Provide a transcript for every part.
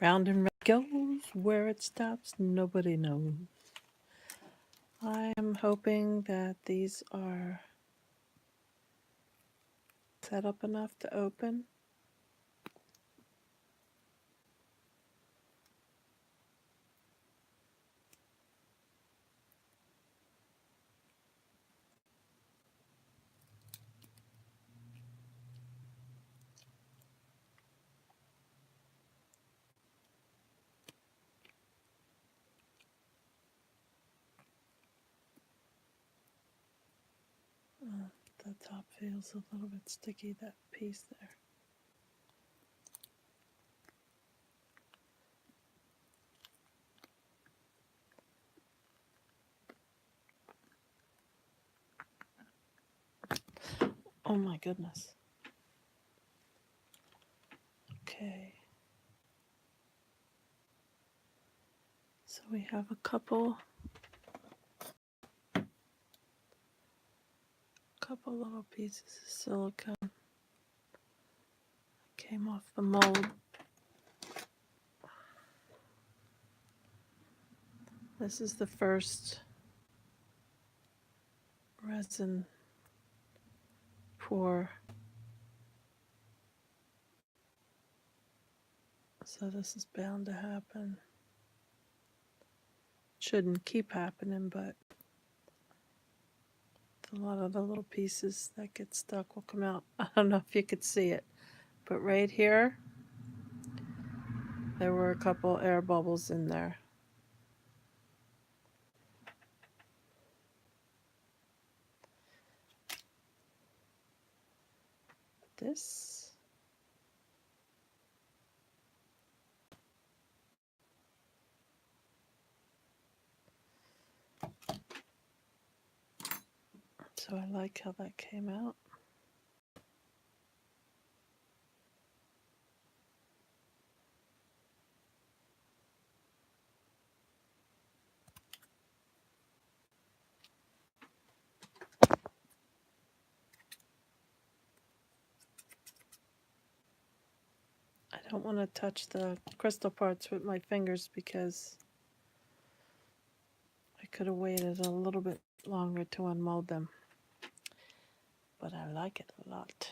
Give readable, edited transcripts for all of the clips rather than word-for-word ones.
Round and round goes, where it stops, nobody knows. I am hoping that these are set up enough to open. The top feels a little bit sticky, that piece there. Oh my goodness. Okay. So we have a couple little pieces of silicone came off the mold. This is the first resin pour. So this is bound to happen. Shouldn't keep happening, but a lot of the little pieces that get stuck will come out. I don't know if you could see it, but right here, there were a couple air bubbles in there. This so I like how that came out. I don't want to touch the crystal parts with my fingers because I could have waited a little bit longer to unmold them. But I like it a lot.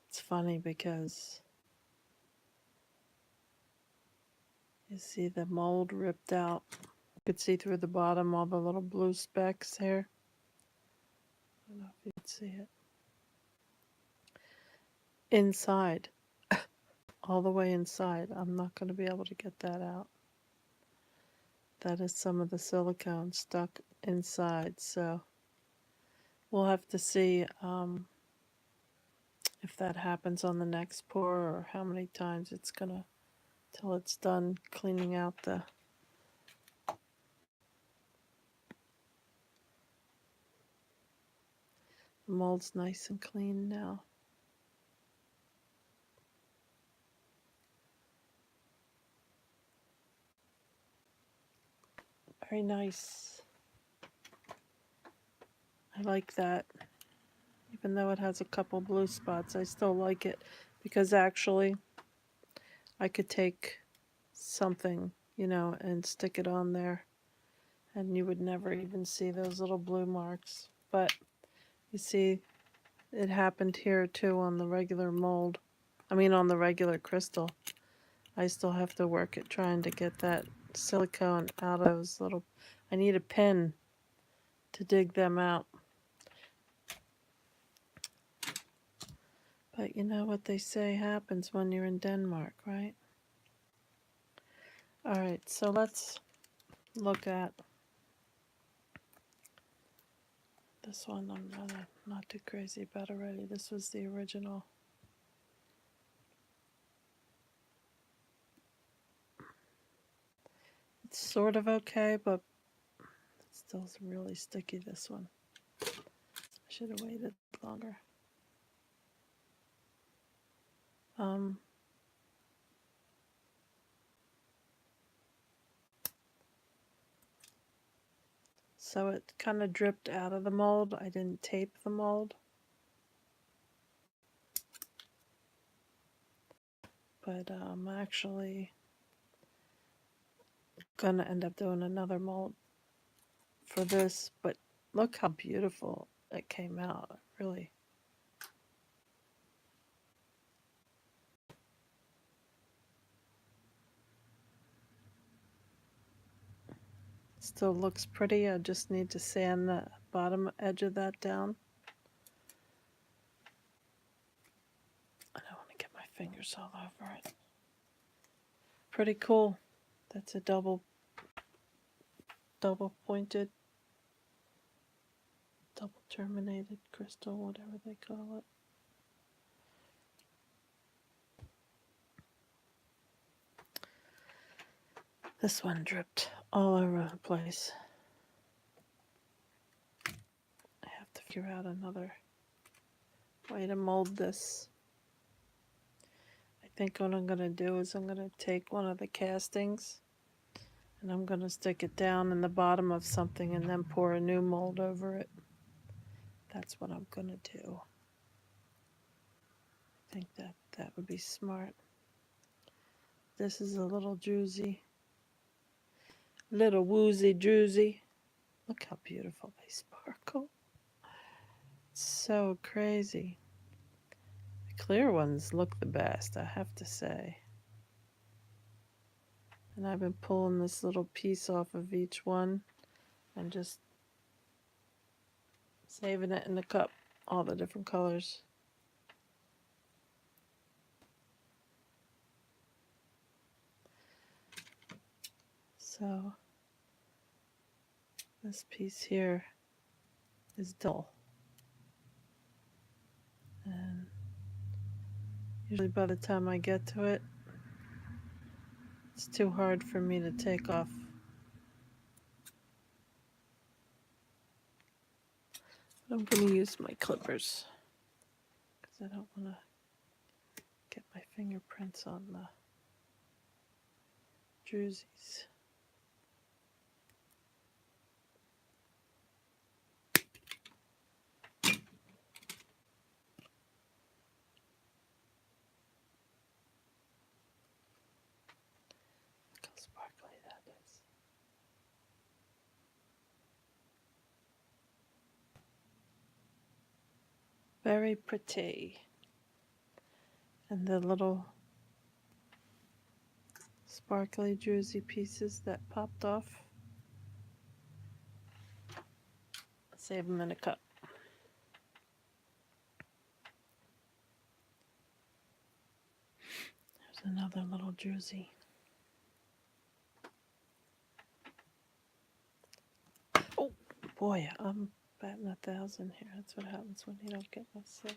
It's funny because you see the mold ripped out. You could see through the bottom all the little blue specks here. I don't know if you can see it. Inside. All the way inside. I'm not going to be able to get that out. That is some of the silicone stuck inside. So we'll have to see if that happens on the next pour or how many times it's going to till it's done cleaning out the mold's nice and clean now. Very nice. I like that. Even though it has a couple blue spots, I still like it because actually I could take something, you know, and stick it on there and you would never even see those little blue marks. But you see, it happened here too on the regular mold. I mean on the regular crystal. I still have to work at trying to get that silicone out of those little... I need a pin to dig them out. But you know what they say happens when you're in Denmark, right? Alright, so let's look at this one. I'm not too crazy about already. This was the original. It's sort of okay, but it's still really sticky, this one. I should have waited longer. So it kind of dripped out of the mold. I didn't tape the mold. but I'm actually gonna end up doing another mold for this. But look how beautiful it came out. Really. Still looks pretty. I just need to sand the bottom edge of that down. I don't want to get my fingers all over it. Pretty cool. That's a double pointed, double terminated crystal, whatever they call it. This one dripped all over the place. I have to figure out another way to mold this. I think what I'm going to do is I'm going to take one of the castings and I'm going to stick it down in the bottom of something and then pour a new mold over it. That's what I'm going to do. I think that would be smart. This is a little druzy. Little woozy druzy. Look how beautiful they sparkle. It's so crazy. The clear ones look the best, I have to say. And I've been pulling this little piece off of each one and just saving it in the cup, all the different colors. So this piece here is dull. And usually by the time I get to it, it's too hard for me to take off. But I'm going to use my clippers because I don't want to get my fingerprints on the druzies. Look how sparkly that is. Very pretty. And the little sparkly druzy pieces that popped off, save them in a cup. There's another little druzy. Oh boy, I'm batting 1,000 here. That's what happens when you don't get my set.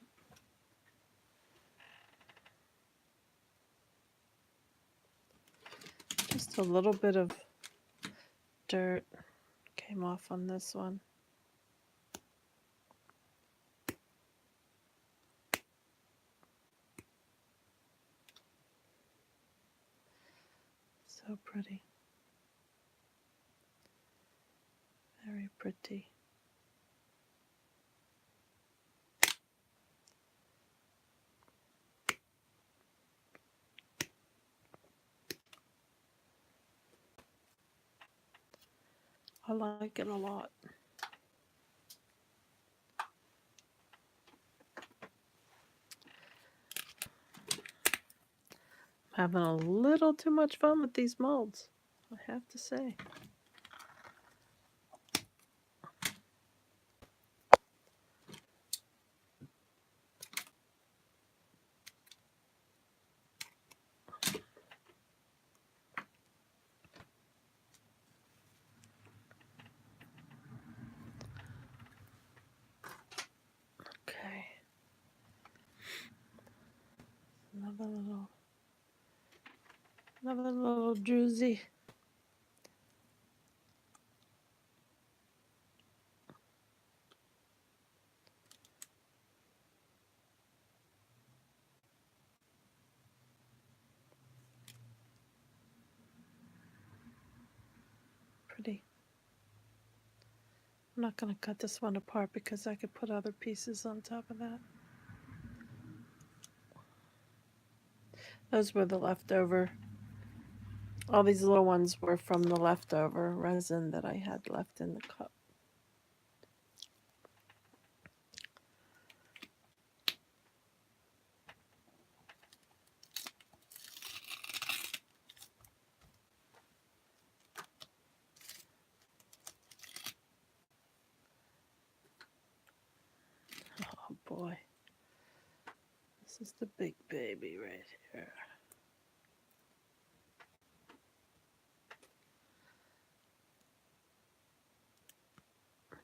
Just a little bit of dirt came off on this one. So pretty. Very pretty. I like it a lot. Having a little too much fun with these molds, I have to say. Okay. Another little druzy. Pretty. I'm not going to cut this one apart because I could put other pieces on top of that. Those were the leftover. All these little ones were from the leftover resin that I had left in the cup. Oh boy. This is the big baby right here.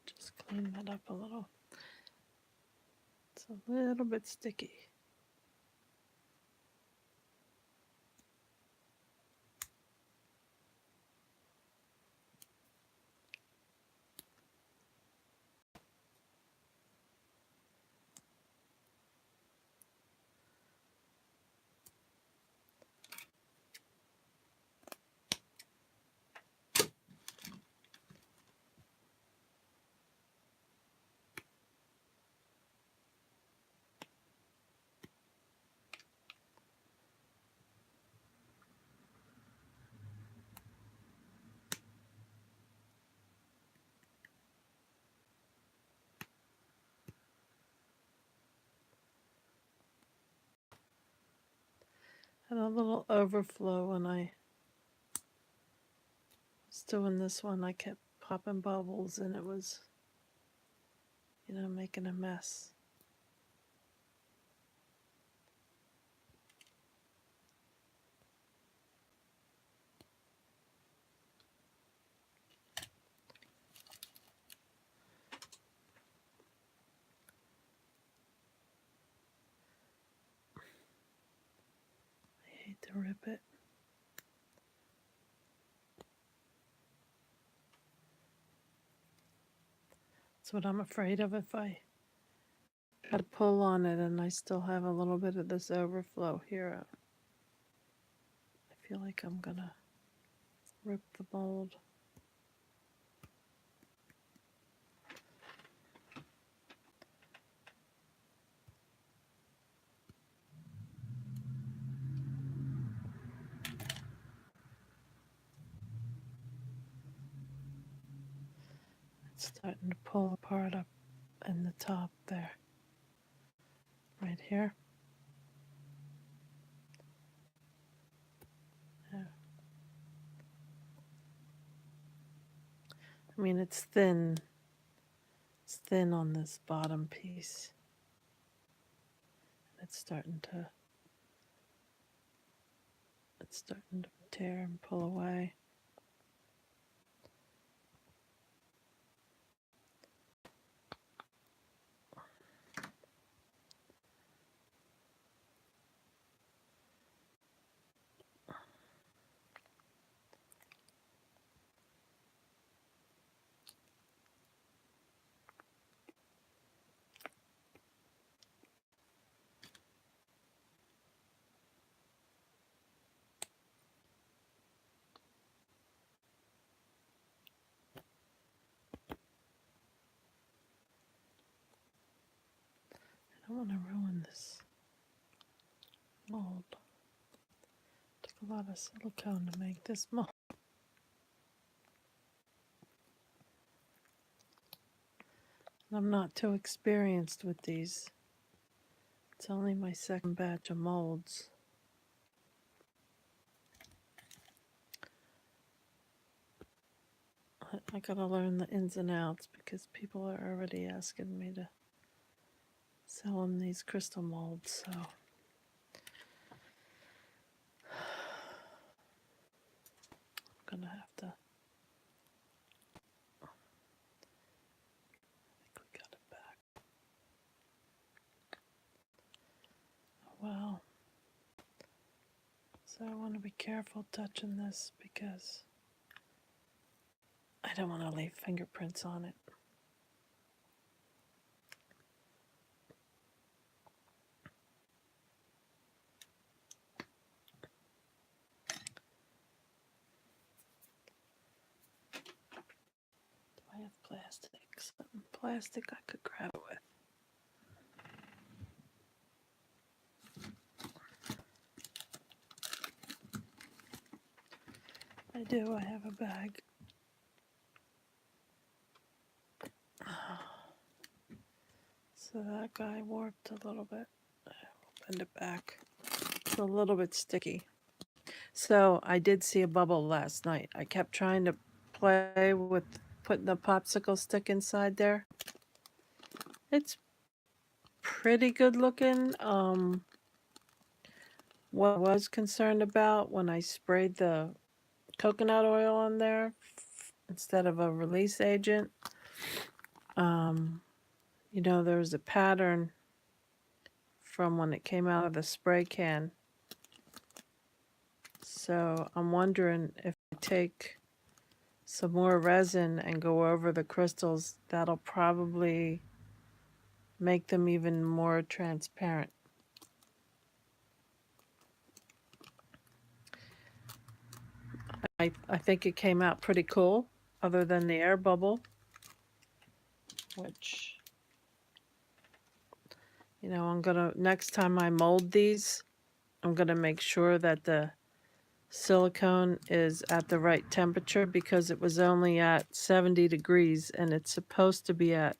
Just clean that up a little. It's a little bit sticky. Had a little overflow when I was doing this one. I kept popping bubbles and it was, making a mess. I hate to rip it. That's what I'm afraid of if I got to pull on it and I still have a little bit of this overflow here. I feel like I'm gonna rip the mold. It's starting to pull apart up in the top there. Right here. Yeah. I mean, it's thin. It's thin on this bottom piece. It's starting to tear and pull away. I don't want to ruin this mold. Took a lot of silicone to make this mold. I'm not too experienced with these. It's only my second batch of molds. I gotta learn the ins and outs because people are already asking me to sell them these crystal molds, so. I'm gonna have to. I think we got it back. Well, so I want to be careful touching this because I don't want to leave fingerprints on it. Do I have plastic? Something plastic I could grab it with. I do. I have a bag. So that guy warped a little bit. I'll bend it back. It's a little bit sticky. So I did see a bubble last night. I kept trying to play with putting the popsicle stick inside there. It's pretty good looking. What I was concerned about when I sprayed the coconut oil on there instead of a release agent, you know, there was a pattern from when it came out of the spray can. So I'm wondering if I take some more resin and go over the crystals, that'll probably make them even more transparent. I think it came out pretty cool, other than the air bubble, which, you know, next time I mold these, I'm gonna make sure that the silicone is at the right temperature, because it was only at 70 degrees and it's supposed to be at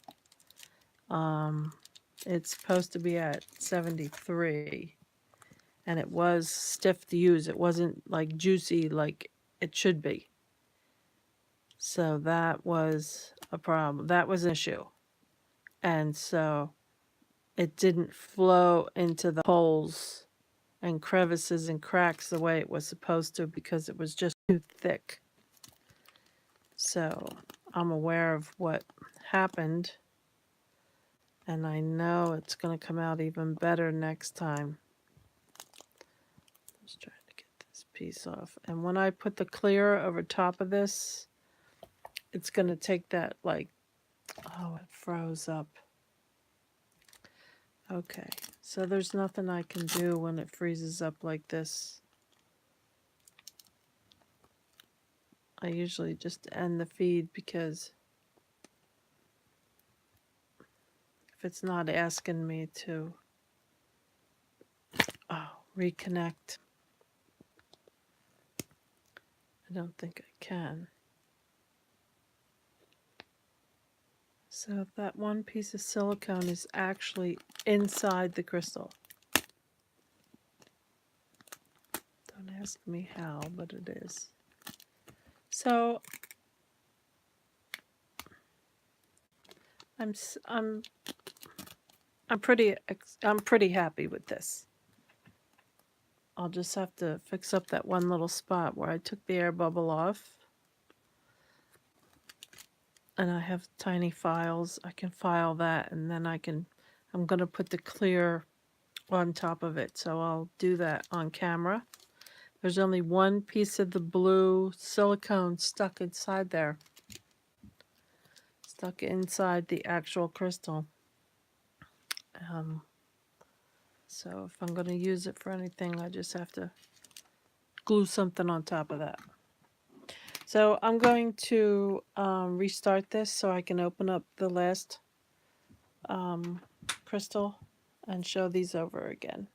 73, and it was stiff to use. It wasn't like juicy like it should be. So that was a problem. That was an issue. And so it didn't flow into the holes and crevices and cracks the way it was supposed to, because it was just too thick. So I'm aware of what happened, and I know it's going to come out even better next time. Just trying to get this piece off. And when I put the clear over top of this, it's going to take that, like, oh, it froze up. Okay, so there's nothing I can do when it freezes up like this. I usually just end the feed, because if it's not asking me to reconnect, I don't think I can. So that one piece of silicone is actually inside the crystal. Don't ask me how, but it is. So I'm pretty happy with this. I'll just have to fix up that one little spot where I took the air bubble off. And I have tiny files. I can file that, and then I'm going to put the clear on top of it. So I'll do that on camera. There's only one piece of the blue silicone stuck inside there. Stuck inside the actual crystal. So if I'm going to use it for anything, I just have to glue something on top of that. So I'm going to restart this so I can open up the last crystal and show these over again.